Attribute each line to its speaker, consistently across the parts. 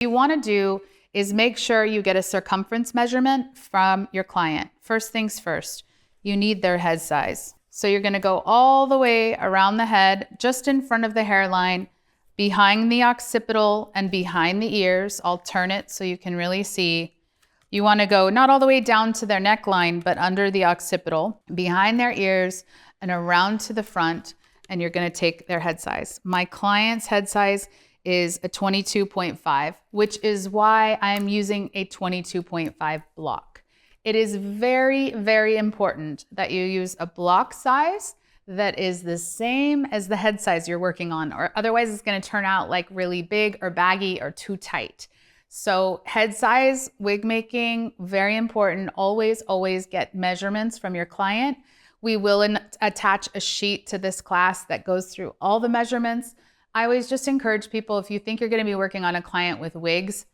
Speaker 1: you want to do is make sure you get a circumference measurement from your client. First things first, you need their head size. So you're going to go all the way around the head, just in front of the hairline, behind the occipital and behind the ears. I'll turn it so you can really see. You want to go not all the way down to their neckline, but under the occipital, behind their ears and around to the front, and you're going to take their head size. My client's head size is a 22.5, which is why I'm using a 22.5 block. It is very, very important that you use a block size that is the same as the head size you're working on, or otherwise it's going to turn out like really big or baggy or too tight. So head size, wig making, very important. Always, always get measurements from your client. We will attach a sheet to this class that goes through all the measurements. I always just encourage people, if you think you're going to be working on a client with wigs,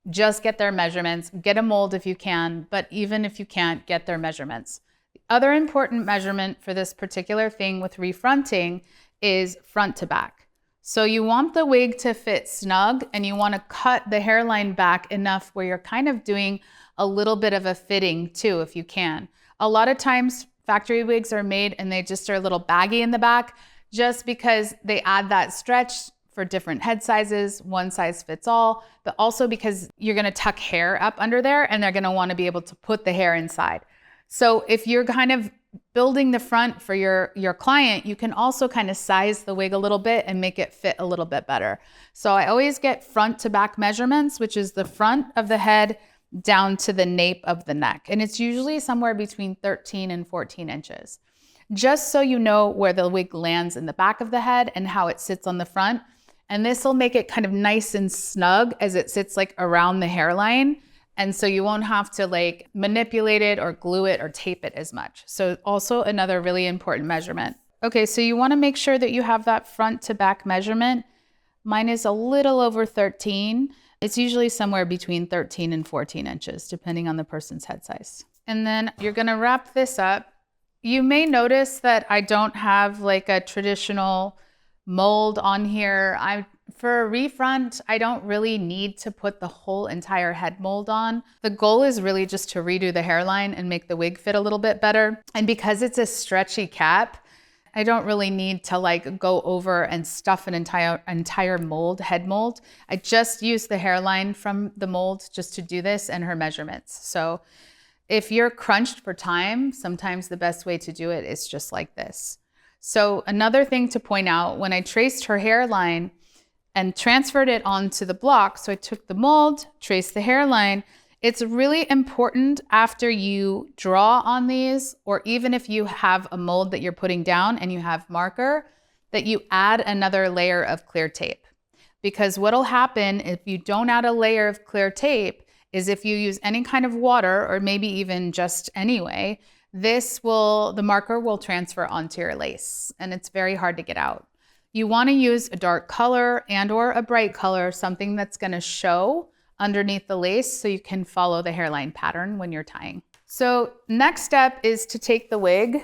Speaker 1: just get their measurements, get a mold if you can, but even if you can't, get their measurements. The other important measurement for this particular thing with refronting is front to back. So you want the wig to fit snug, and you want to cut the hairline back enough where you're kind of doing a little bit of a fitting too, if you can. A lot of times factory wigs are made and they just are a little baggy in the back, just because they add that stretch for different head sizes, one size fits all, but also because you're gonna tuck hair up under there and they're gonna wanna be able to put the hair inside. So if you're kind of building the front for your client, you can also kind of size the wig a little bit and make it fit a little bit better. So I always get front to back measurements, which is the front of the head down to the nape of the neck. And it's usually somewhere between 13 and 14 inches. Just so you know where the wig lands in the back of the head and how it sits on the front. And this will make it kind of nice and snug as it sits like around the hairline. And so you won't have to like manipulate it or glue it or tape it as much. So also another really important measurement. Okay, so you want to make sure that you have that front to back measurement. Mine is a little over 13. It's usually somewhere between 13 and 14 inches, depending on the person's head size. And then you're going to wrap this up. You may notice that I don't have like a traditional mold on here. For a refront, I don't really need to put the whole entire head mold on. The goal is really just to redo the hairline and make the wig fit a little bit better. And because it's a stretchy cap, I don't really need to like go over and stuff an entire mold, head mold. I just use the hairline from the mold just to do this and her measurements. So if you're crunched for time, sometimes the best way to do it is just like this. So another thing to point out, when I traced her hairline and transferred it onto the block, so I took the mold, traced the hairline, it's really important after you draw on these, or even if you have a mold that you're putting down and you have marker, that you add another layer of clear tape. Because what'll happen if you don't add a layer of clear tape is if you use any kind of water, or maybe even just anyway, the marker will transfer onto your lace, and it's very hard to get out. You want to use a dark color and or a bright color, something that's going to show underneath the lace so you can follow the hairline pattern when you're tying. So next step is to take the wig.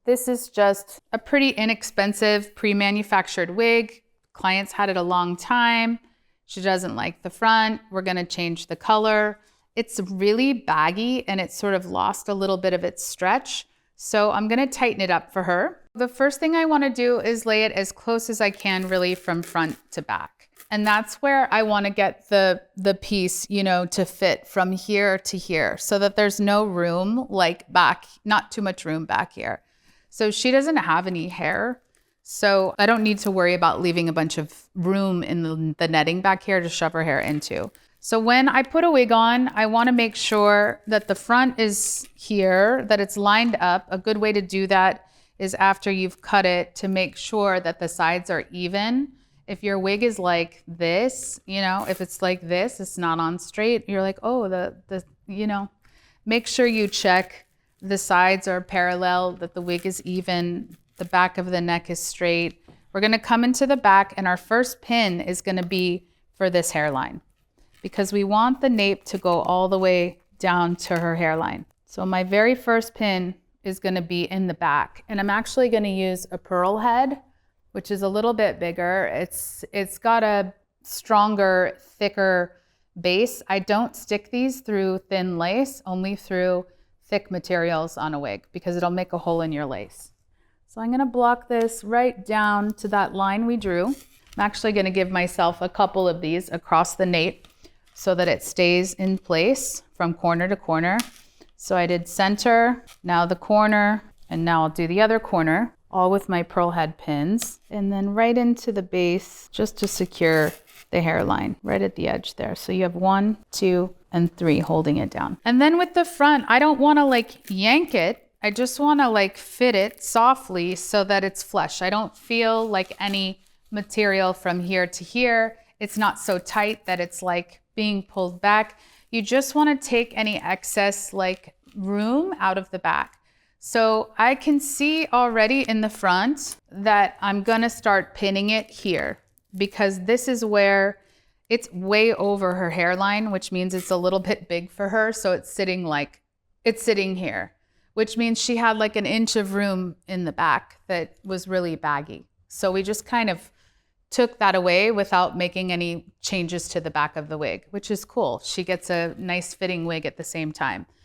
Speaker 1: This is just a pretty inexpensive pre-manufactured wig. Client's had it a long time. She doesn't like the front. We're going to change the color. It's really baggy and it's sort of lost a little bit of its stretch. So I'm going to tighten it up for her. The first thing I want to do is lay it as close as I can, really from front to back. And that's where I want to get the piece, to fit from here to here so that there's no room like back, not too much room back here. So she doesn't have any hair. So I don't need to worry about leaving a bunch of room in the netting back here to shove her hair into. So when I put a wig on, I want to make sure that the front is here, that it's lined up. A good way to do that is after you've cut it, to make sure that the sides are even. If your wig is like this, if it's like this, it's not on straight, you're like, oh, make sure you check the sides are parallel, that the wig is even, the back of the neck is straight. We're going to come into the back, and our first pin is going to be for this hairline, because we want the nape to go all the way down to her hairline. So my very first pin is going to be in the back, and I'm actually going to use a pearl head, which is a little bit bigger. It's got a stronger, thicker base. I don't stick these through thin lace, only through thick materials on a wig because it'll make a hole in your lace. So I'm gonna block this right down to that line we drew. I'm actually gonna give myself a couple of these across the nape so that it stays in place from corner to corner. So I did center, now the corner, and now I'll do the other corner, all with my pearl head pins, and then right into the base just to secure the hairline right at the edge there. So you have 1, 2, and 3 holding it down. And then with the front, I don't wanna like yank it. I just wanna like fit it softly so that it's flush. I don't feel like any material from here to here. It's not so tight that it's like being pulled back. You just wanna take any excess like room out of the back. So I can see already in the front that I'm gonna start pinning it here because this is where it's way over her hairline, which means it's a little bit big for her. So it's sitting here, which means she had like an inch of room in the back that was really baggy. So we just kind of took that away without making any changes to the back of the wig, which is cool. She gets a nice fitting wig at the same time.